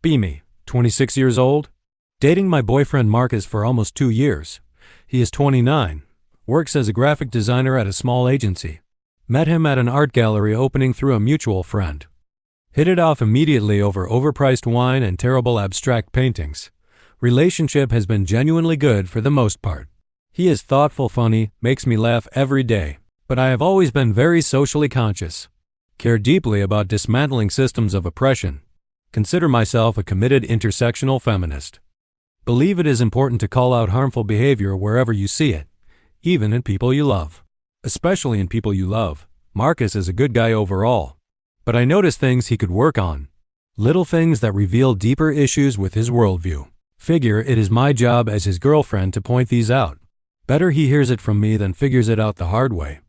Be me, 26 years old. Dating my boyfriend Marcus for almost 2 years. He is 29. Works as a graphic designer at a small agency. Met him at an art gallery opening through a mutual friend. Hit it off immediately over overpriced wine and terrible abstract paintings. Relationship has been genuinely good for the most part. He is thoughtful, funny, makes me laugh every day. But I have always been very socially conscious. Care deeply about dismantling systems of oppression. Consider myself a committed intersectional feminist. Believe it is important to call out harmful behavior wherever you see it, even in people you love. Especially in people you love. Marcus is a good guy overall. But I notice things he could work on. Little things that reveal deeper issues with his worldview. Figure it is my job as his girlfriend to point these out. Better he hears it from me than figures it out the hard way.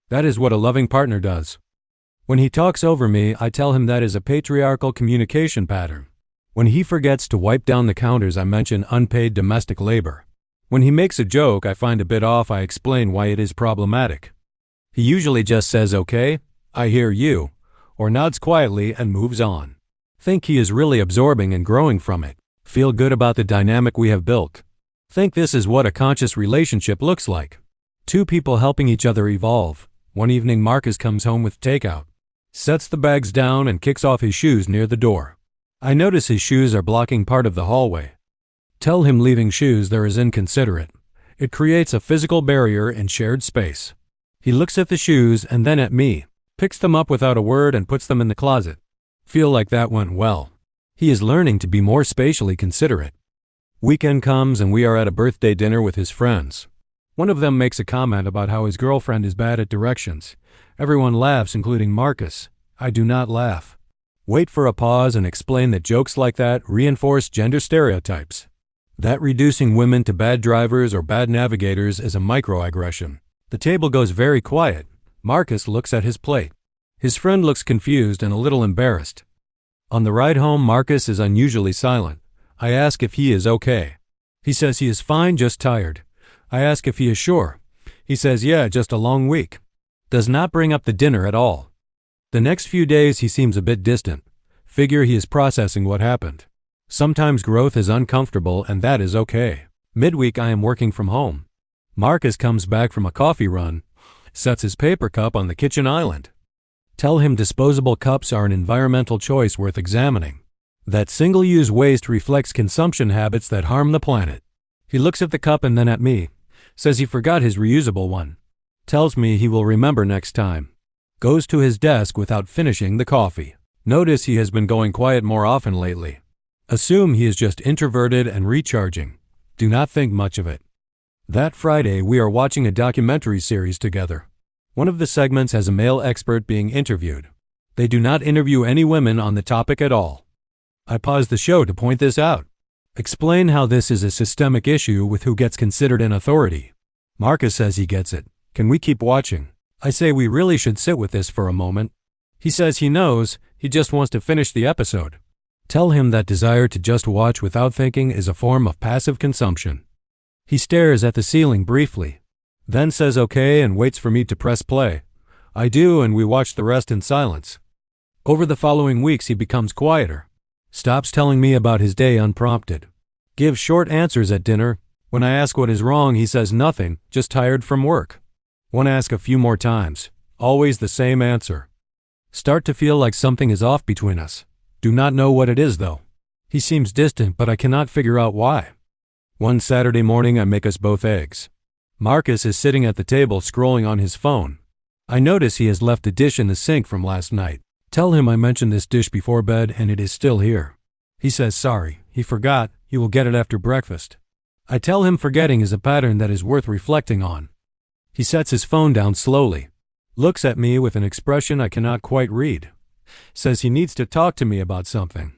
That is what a loving partner does. When he talks over me, I tell him that is a patriarchal communication pattern. When he forgets to wipe down the counters, I mention unpaid domestic labor. When he makes a joke I find a bit off, I explain why it is problematic. He usually just says, "Okay, I hear you," or nods quietly and moves on. Think he is really absorbing and growing from it. Feel good about the dynamic we have built. Think this is what a conscious relationship looks like. Two people helping each other evolve. One evening Marcus comes home with takeout. Sets the bags down and kicks off his shoes near the door. I notice his shoes are blocking part of the hallway. Tell him leaving shoes there is inconsiderate. It creates a physical barrier in shared space. He looks at the shoes and then at me, picks them up without a word and puts them in the closet. Feel like that went well. He is learning to be more spatially considerate. Weekend comes and we are at a birthday dinner with his friends. One of them makes a comment about how his girlfriend is bad at directions. Everyone laughs, including Marcus. I do not laugh. Wait for a pause and explain that jokes like that reinforce gender stereotypes. That reducing women to bad drivers or bad navigators is a microaggression. The table goes very quiet. Marcus looks at his plate. His friend looks confused and a little embarrassed. On the ride home, Marcus is unusually silent. I ask if he is okay. He says he is fine, just tired. I ask if he is sure. He says, yeah, just a long week. Does not bring up the dinner at all. The next few days he seems a bit distant. Figure he is processing what happened. Sometimes growth is uncomfortable and that is okay. Midweek I am working from home. Marcus comes back from a coffee run, sets his paper cup on the kitchen island. Tell him disposable cups are an environmental choice worth examining. That single-use waste reflects consumption habits that harm the planet. He looks at the cup and then at me. Says he forgot his reusable one. Tells me he will remember next time. Goes to his desk without finishing the coffee. Notice he has been going quiet more often lately. Assume he is just introverted and recharging. Do not think much of it. That Friday we are watching a documentary series together. One of the segments has a male expert being interviewed. They do not interview any women on the topic at all. I pause the show to point this out. Explain how this is a systemic issue with who gets considered an authority. Marcus says he gets it. Can we keep watching? I say we really should sit with this for a moment. He says he knows, he just wants to finish the episode. Tell him that desire to just watch without thinking is a form of passive consumption. He stares at the ceiling briefly, then says okay and waits for me to press play. I do, and we watch the rest in silence. Over the following weeks he becomes quieter. Stops telling me about his day unprompted. Gives short answers at dinner. When I ask what is wrong, he says nothing, just tired from work. Want to ask a few more times. Always the same answer. Start to feel like something is off between us. Do not know what it is though. He seems distant, but I cannot figure out why. One Saturday morning I make us both eggs. Marcus is sitting at the table scrolling on his phone. I notice he has left a dish in the sink from last night. Tell him I mentioned this dish before bed and it is still here. He says sorry, he forgot, he will get it after breakfast. I tell him forgetting is a pattern that is worth reflecting on. He sets his phone down slowly. Looks at me with an expression I cannot quite read. Says he needs to talk to me about something.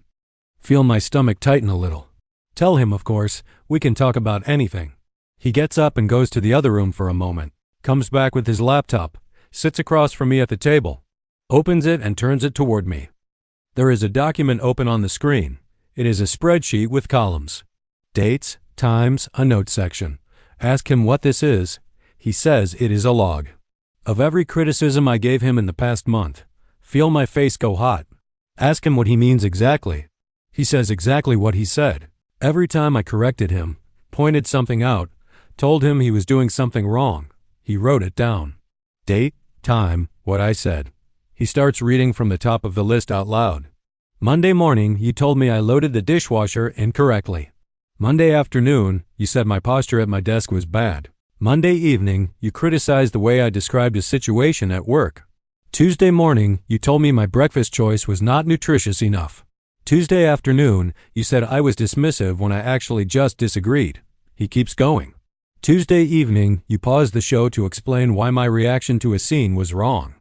Feel my stomach tighten a little. Tell him, of course, we can talk about anything. He gets up and goes to the other room for a moment. Comes back with his laptop. Sits across from me at the table. Opens it and turns it toward me. There is a document open on the screen. It is a spreadsheet with columns. Dates, times, a notes section. Ask him what this is. He says it is a log. Of every criticism I gave him in the past month. Feel my face go hot. Ask him what he means exactly. He says exactly what he said. Every time I corrected him, pointed something out, told him he was doing something wrong, he wrote it down. Date, time, what I said. He starts reading from the top of the list out loud. Monday morning, you told me I loaded the dishwasher incorrectly. Monday afternoon, you said my posture at my desk was bad. Monday evening, you criticized the way I described a situation at work. Tuesday morning, you told me my breakfast choice was not nutritious enough. Tuesday afternoon, you said I was dismissive when I actually just disagreed. He keeps going. Tuesday evening, you paused the show to explain why my reaction to a scene was wrong.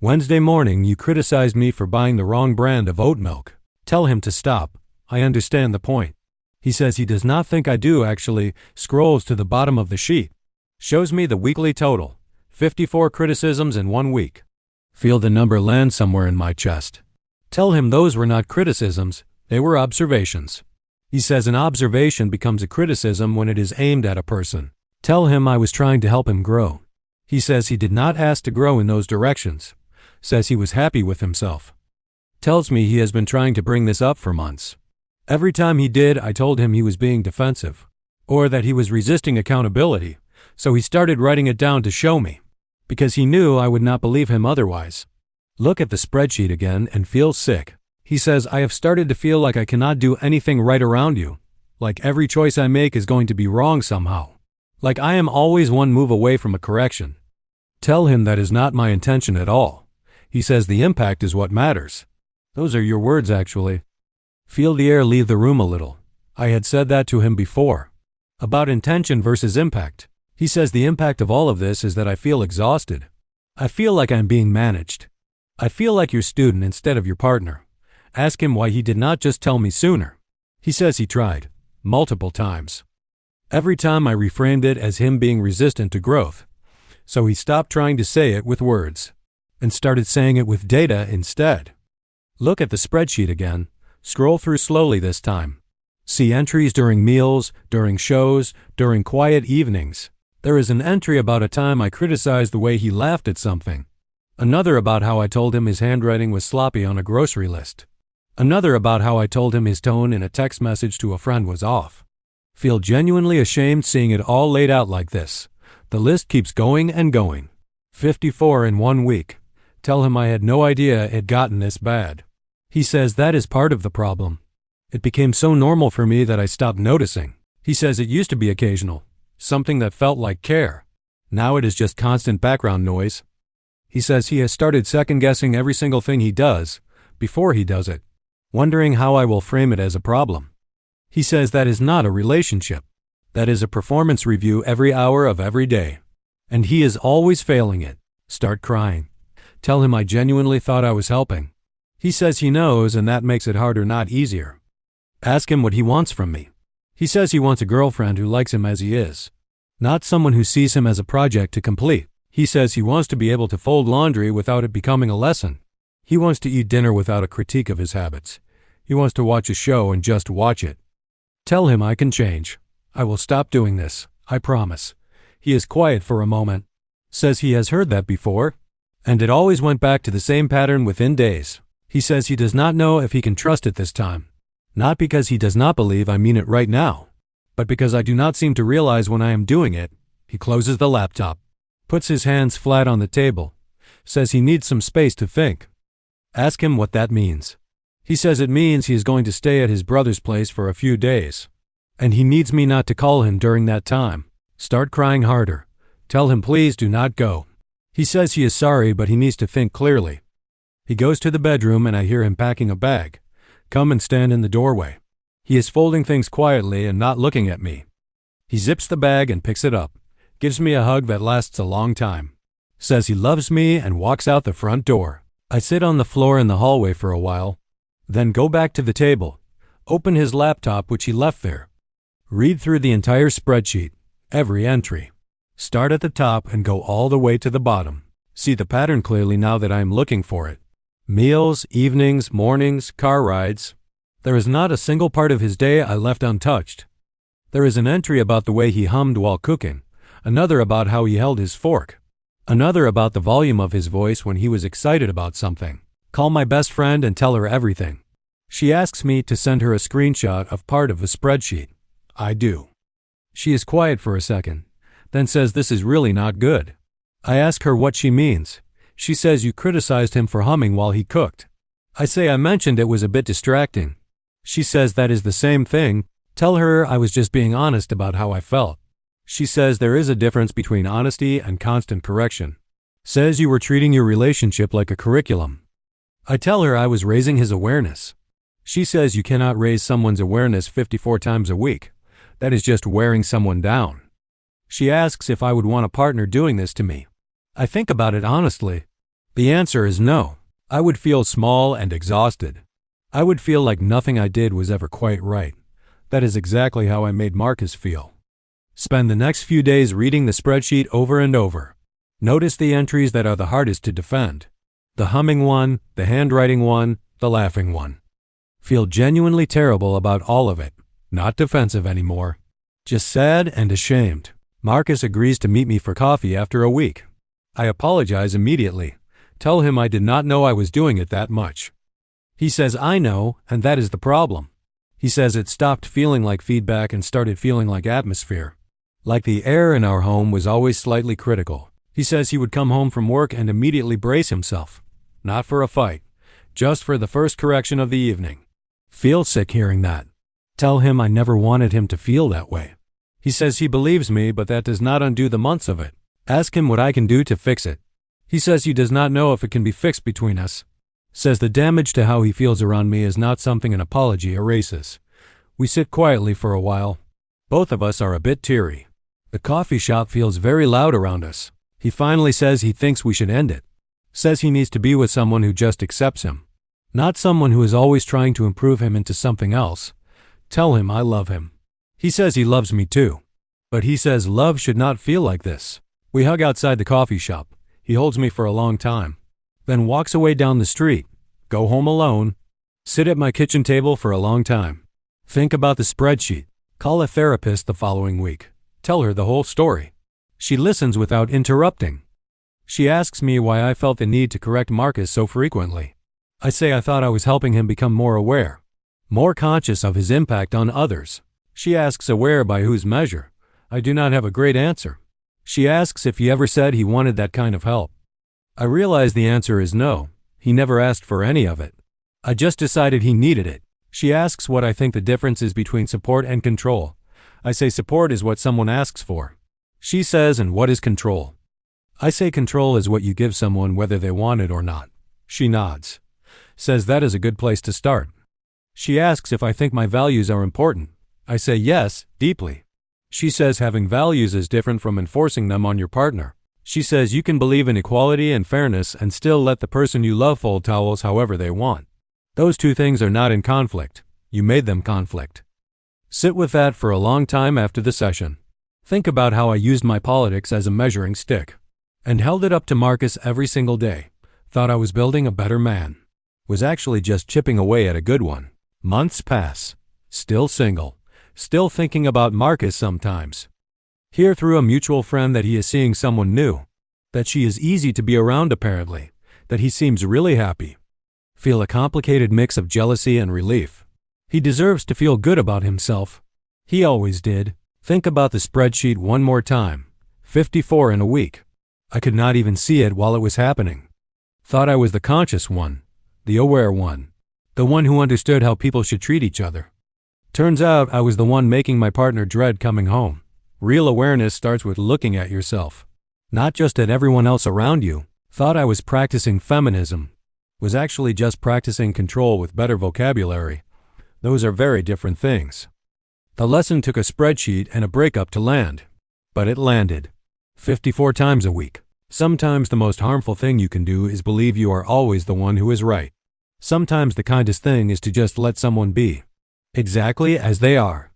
Wednesday morning, you criticized me for buying the wrong brand of oat milk. Tell him to stop. I understand the point. He says he does not think I do actually, scrolls to the bottom of the sheet. Shows me the weekly total. 54 criticisms in 1 week. Feel the number land somewhere in my chest. Tell him those were not criticisms, they were observations. He says an observation becomes a criticism when it is aimed at a person. Tell him I was trying to help him grow. He says he did not ask to grow in those directions. Says he was happy with himself. Tells me he has been trying to bring this up for months. Every time he did, I told him he was being defensive, or that he was resisting accountability, so he started writing it down to show me, because he knew I would not believe him otherwise. Look at the spreadsheet again and feel sick. He says, I have started to feel like I cannot do anything right around you, like every choice I make is going to be wrong somehow, like I am always one move away from a correction. Tell him that is not my intention at all. He says the impact is what matters. Those are your words, actually. Feel the air leave the room a little. I had said that to him before. About intention versus impact. He says the impact of all of this is that I feel exhausted. I feel like I'm being managed. I feel like your student instead of your partner. Ask him why he did not just tell me sooner. He says he tried. Multiple times. Every time I reframed it as him being resistant to growth. So he stopped trying to say it with words and started saying it with data instead. Look at the spreadsheet again. Scroll through slowly this time. See entries during meals, during shows, during quiet evenings. There is an entry about a time I criticized the way he laughed at something. Another about how I told him his handwriting was sloppy on a grocery list. Another about how I told him his tone in a text message to a friend was off. Feel genuinely ashamed seeing it all laid out like this. The list keeps going and going. 54 in 1 week. Tell him I had no idea it had gotten this bad. He says that is part of the problem. It became so normal for me that I stopped noticing. He says it used to be occasional, something that felt like care. Now it is just constant background noise. He says he has started second-guessing every single thing he does before he does it, wondering how I will frame it as a problem. He says that is not a relationship. That is a performance review every hour of every day. And he is always failing it. Start crying. Tell him I genuinely thought I was helping. He says he knows, and that makes it harder, not easier. Ask him what he wants from me. He says he wants a girlfriend who likes him as he is, not someone who sees him as a project to complete. He says he wants to be able to fold laundry without it becoming a lesson. He wants to eat dinner without a critique of his habits. He wants to watch a show and just watch it. Tell him I can change. I will stop doing this, I promise. He is quiet for a moment. Says he has heard that before, and it always went back to the same pattern within days. He says he does not know if he can trust it this time. Not because he does not believe I mean it right now, but because I do not seem to realize when I am doing it. He closes the laptop, puts his hands flat on the table, says he needs some space to think. Ask him what that means. He says it means he is going to stay at his brother's place for a few days, and he needs me not to call him during that time. Start crying harder. Tell him please do not go. He says he is sorry, but he needs to think clearly. He goes to the bedroom and I hear him packing a bag. Come and stand in the doorway. He is folding things quietly and not looking at me. He zips the bag and picks it up, gives me a hug that lasts a long time, says he loves me and walks out the front door. I sit on the floor in the hallway for a while, then go back to the table, open his laptop which he left there, read through the entire spreadsheet, every entry. Start at the top and go all the way to the bottom. See the pattern clearly now that I am looking for it. Meals, evenings, mornings, car rides. There is not a single part of his day I left untouched. There is an entry about the way he hummed while cooking, another about how he held his fork, another about the volume of his voice when he was excited about something. Call my best friend and tell her everything. She asks me to send her a screenshot of part of a spreadsheet. I do. She is quiet for a second, then says this is really not good. I ask her what she means. She says you criticized him for humming while he cooked. I say I mentioned it was a bit distracting. She says that is the same thing. Tell her I was just being honest about how I felt. She says there is a difference between honesty and constant correction. Says you were treating your relationship like a curriculum. I tell her I was raising his awareness. She says you cannot raise someone's awareness 54 times a week. That is just wearing someone down. She asks if I would want a partner doing this to me. I think about it honestly. The answer is no. I would feel small and exhausted. I would feel like nothing I did was ever quite right. That is exactly how I made Marcus feel. Spend the next few days reading the spreadsheet over and over. Notice the entries that are the hardest to defend. The humming one, the handwriting one, the laughing one. Feel genuinely terrible about all of it. Not defensive anymore. Just sad and ashamed. Marcus agrees to meet me for coffee after a week. I apologize immediately. Tell him I did not know I was doing it that much. He says I know, and that is the problem. He says it stopped feeling like feedback and started feeling like atmosphere. Like the air in our home was always slightly critical. He says he would come home from work and immediately brace himself. Not for a fight, just for the first correction of the evening. Feel sick hearing that. Tell him I never wanted him to feel that way. He says he believes me, but that does not undo the months of it. Ask him what I can do to fix it. He says he does not know if it can be fixed between us. Says the damage to how he feels around me is not something an apology erases. We sit quietly for a while. Both of us are a bit teary. The coffee shop feels very loud around us. He finally says he thinks we should end it. Says he needs to be with someone who just accepts him. Not someone who is always trying to improve him into something else. Tell him I love him. He says he loves me too. But he says love should not feel like this. We hug outside the coffee shop. He holds me for a long time. Then walks away down the street. Go home alone. Sit at my kitchen table for a long time. Think about the spreadsheet. Call a therapist the following week. Tell her the whole story. She listens without interrupting. She asks me why I felt the need to correct Marcus so frequently. I say I thought I was helping him become more aware, more conscious of his impact on others. She asks aware by whose measure. I do not have a great answer. She asks if he ever said he wanted that kind of help. I realize the answer is no. He never asked for any of it. I just decided he needed it. She asks what I think the difference is between support and control. I say support is what someone asks for. She says, and what is control? I say control is what you give someone whether they want it or not. She nods. Says that is a good place to start. She asks if I think my values are important. I say yes, deeply. She says having values is different from enforcing them on your partner. She says you can believe in equality and fairness and still let the person you love fold towels however they want. Those two things are not in conflict. You made them conflict. Sit with that for a long time after the session. Think about how I used my politics as a measuring stick and held it up to Marcus every single day. Thought I was building a better man. Was actually just chipping away at a good one. Months pass. Still single. Still thinking about Marcus sometimes. Hear through a mutual friend that he is seeing someone new. That she is easy to be around apparently. That he seems really happy. Feel a complicated mix of jealousy and relief. He deserves to feel good about himself. He always did. Think about the spreadsheet one more time. 54 in a week. I could not even see it while it was happening. Thought I was the conscious one. The aware one. The one who understood how people should treat each other. Turns out I was the one making my partner dread coming home. Real awareness starts with looking at yourself. Not just at everyone else around you. Thought I was practicing feminism. Was actually just practicing control with better vocabulary. Those are very different things. The lesson took a spreadsheet and a breakup to land. But it landed. 54 times a week. Sometimes the most harmful thing you can do is believe you are always the one who is right. Sometimes the kindest thing is to just let someone be. Exactly as they are.